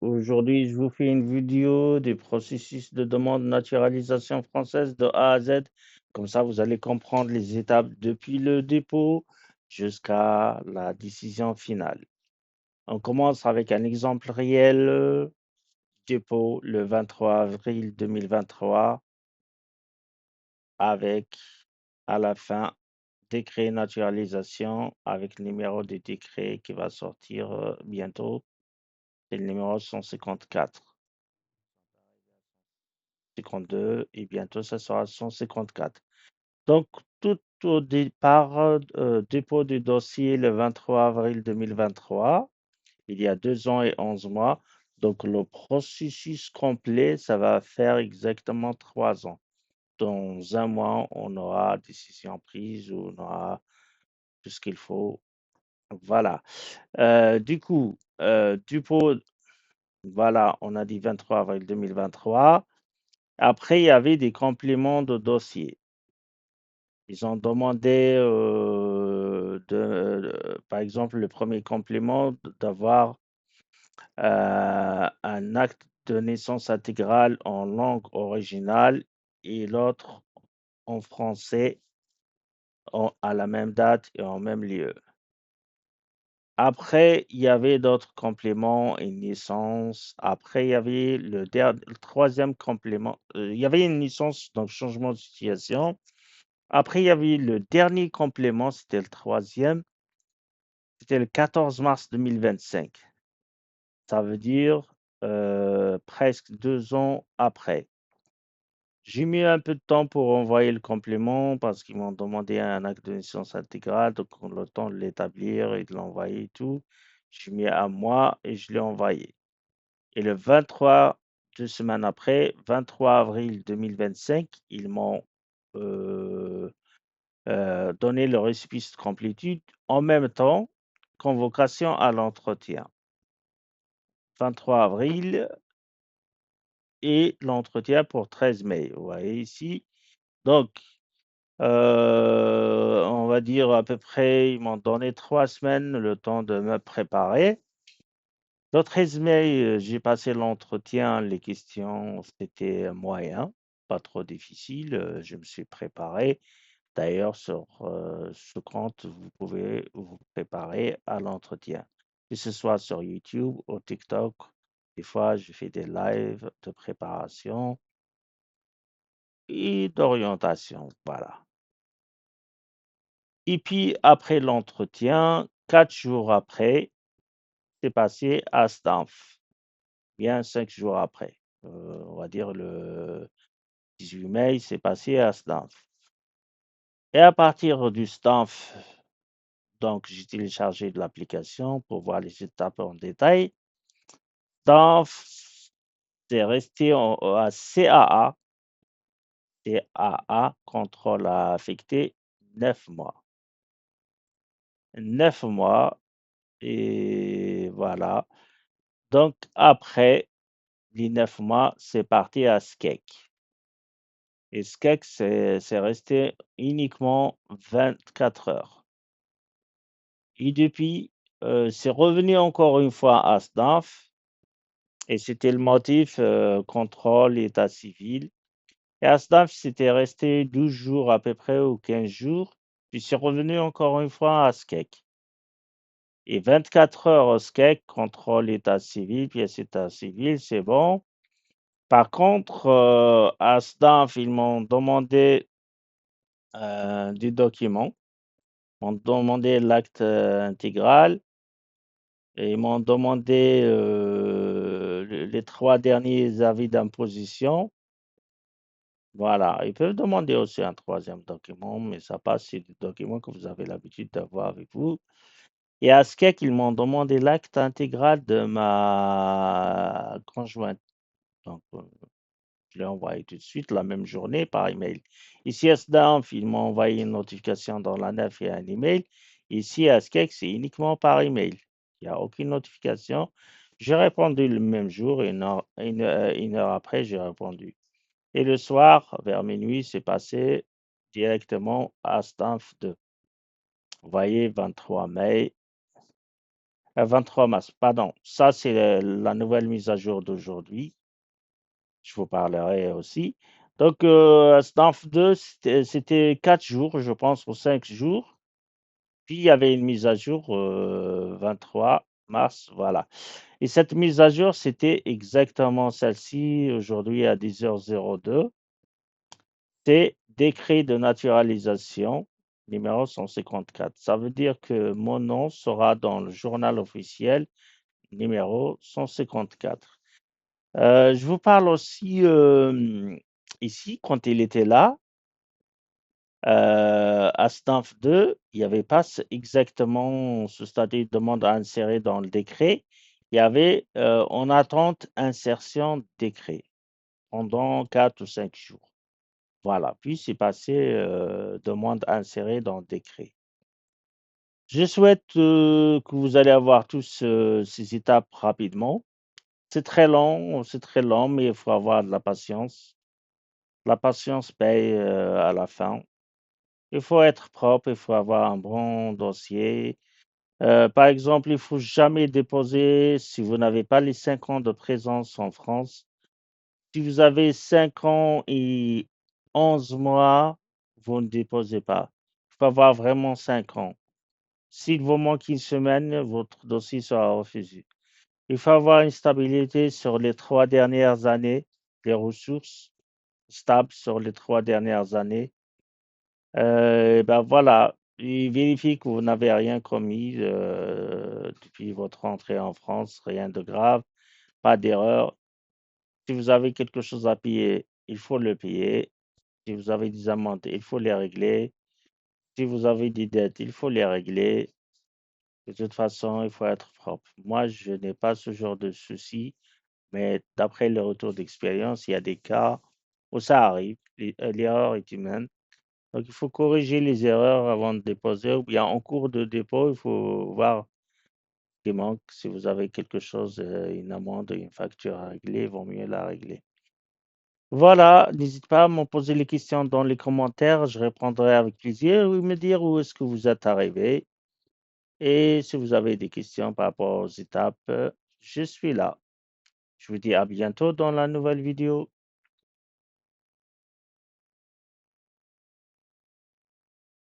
Aujourd'hui, je vous fais une vidéo du processus de demande de naturalisation française de A à Z. Comme ça, vous allez comprendre les étapes depuis le dépôt jusqu'à la décision finale. On commence avec un exemple réel. Dépôt le 23 avril 2023 avec à la fin décret naturalisation avec le numéro du décret qui va sortir bientôt. C'est le numéro 154. 52 et bientôt ça sera 154. Donc, tout au départ, dépôt du dossier le 23 avril 2023, il y a 2 ans et 11 mois. Donc, le processus complet, ça va faire exactement 3 ans. Dans un mois, on aura décision prise, on aura tout ce qu'il faut. Voilà. Du coup, dépôt, voilà, on a dit 23 avril 2023. Après, il y avait des compléments de dossier. Ils ont demandé, par exemple, le premier complément d'avoir un acte de naissance intégrale en langue originale et l'autre en français à la même date et en même lieu. Après, il y avait d'autres compléments, une naissance. Après, il y avait le troisième complément. Il y avait une naissance, donc changement de situation. Après, il y avait le dernier complément, c'était le troisième. C'était le 14 mars 2025. Ça veut dire presque 2 ans après. J'ai mis un peu de temps pour envoyer le complément parce qu'ils m'ont demandé un acte de naissance intégrale, donc on a le temps de l'établir et de l'envoyer et tout. J'ai mis un mois et je l'ai envoyé. Et le 23, 2 semaines après, 23 avril 2025, ils m'ont donné le récépissé de complétude en même temps, convocation à l'entretien. 23 avril et l'entretien pour 13 mai. Vous voyez ici. Donc, on va dire à peu près, ils m'ont donné 3 semaines le temps de me préparer. Le 13 mai, j'ai passé l'entretien. Les questions, c'était moyen, pas trop difficile. Je me suis préparé. D'ailleurs, sur ce compte, vous pouvez vous préparer à l'entretien, que ce soit sur YouTube ou TikTok. Des fois, je fais des lives de préparation et d'orientation. Voilà. Et puis, après l'entretien, 4 jours après, c'est passé à Stanf. Bien 5 jours après. On va dire le 18 mai, c'est passé à Stanf. Et à partir du Stanf, donc j'ai téléchargé de l'application pour voir les étapes en détail. Stanf, c'est resté à CAA, CAA, contrôle affecté, 9 mois. 9 mois, et voilà. Donc, après les 9 mois, c'est parti à SCEC. Et SCEC, c'est resté uniquement 24 heures. Et depuis, c'est revenu encore une fois à SNAF. Et c'était le motif contrôle état civil. Et à SNAF, c'était resté 12 jours à peu près ou 15 jours. Puis c'est revenu encore une fois à SCEC. Et 24 heures au SCEC, contrôle état civil, pièce état civil, c'est bon. Par contre, à SNAF, ils m'ont demandé des documents. Ils m'ont demandé l'acte intégral et ils m'ont demandé les 3 derniers avis d'imposition. Voilà, ils peuvent demander aussi un troisième document, mais ça passe, c'est des documents que vous avez l'habitude d'avoir avec vous. Et à SCEC, ils m'ont demandé l'acte intégral de ma conjointe. Donc, je l'ai envoyé tout de suite, la même journée, par email. Ici, à SDANF, ils m'ont envoyé une notification dans la nef et un email. Ici, à SCEC, c'est uniquement par email. Il n'y a aucune notification. J'ai répondu le même jour, une heure après, j'ai répondu. Et le soir, vers minuit, c'est passé directement à STANF 2. Vous voyez, 23 mai. 23 mars, pardon. Ça, c'est la nouvelle mise à jour d'aujourd'hui. Je vous parlerai aussi. Donc, Snarf 2, c'était 4 jours, je pense, ou 5 jours. Puis, il y avait une mise à jour 23 mars, voilà. Et cette mise à jour, c'était exactement celle-ci, aujourd'hui à 10h02. C'est décret de naturalisation numéro 154. Ça veut dire que mon nom sera dans le journal officiel numéro 154. Je vous parle aussi ici, quand il était là, à Stanf 2, il n'y avait pas exactement ce statut de demande à insérer dans le décret. Il y avait en attente insertion décret pendant 4 ou 5 jours. Voilà, puis c'est passé demande à insérer dans le décret. Je souhaite que vous allez avoir tous ces étapes rapidement. C'est très long, mais il faut avoir de la patience. La patience paye à la fin. Il faut être propre, il faut avoir un bon dossier. Par exemple, il ne faut jamais déposer, si vous n'avez pas les 5 ans de présence en France, si vous avez 5 ans et 11 mois, vous ne déposez pas. Il faut avoir vraiment 5 ans. S'il vous manque une semaine, votre dossier sera refusé. Il faut avoir une stabilité sur les 3 dernières années, des ressources stables sur les 3 dernières années. Ben voilà, il vérifie que vous n'avez rien commis depuis votre entrée en France, rien de grave, pas d'erreur. Si vous avez quelque chose à payer, il faut le payer. Si vous avez des amendes, il faut les régler. Si vous avez des dettes, il faut les régler. De toute façon, il faut être propre. Moi, je n'ai pas ce genre de soucis, mais d'après le retour d'expérience, il y a des cas où ça arrive. L'erreur est humaine. Donc, il faut corriger les erreurs avant de déposer ou bien en cours de dépôt, il faut voir ce qui manque. Si vous avez quelque chose, une amende, une facture à régler, il vaut mieux la régler. Voilà, n'hésite pas à me poser les questions dans les commentaires, je répondrai avec plaisir ou me dire où est-ce que vous êtes arrivé. Et si vous avez des questions par rapport aux étapes, je suis là. Je vous dis à bientôt dans la nouvelle vidéo.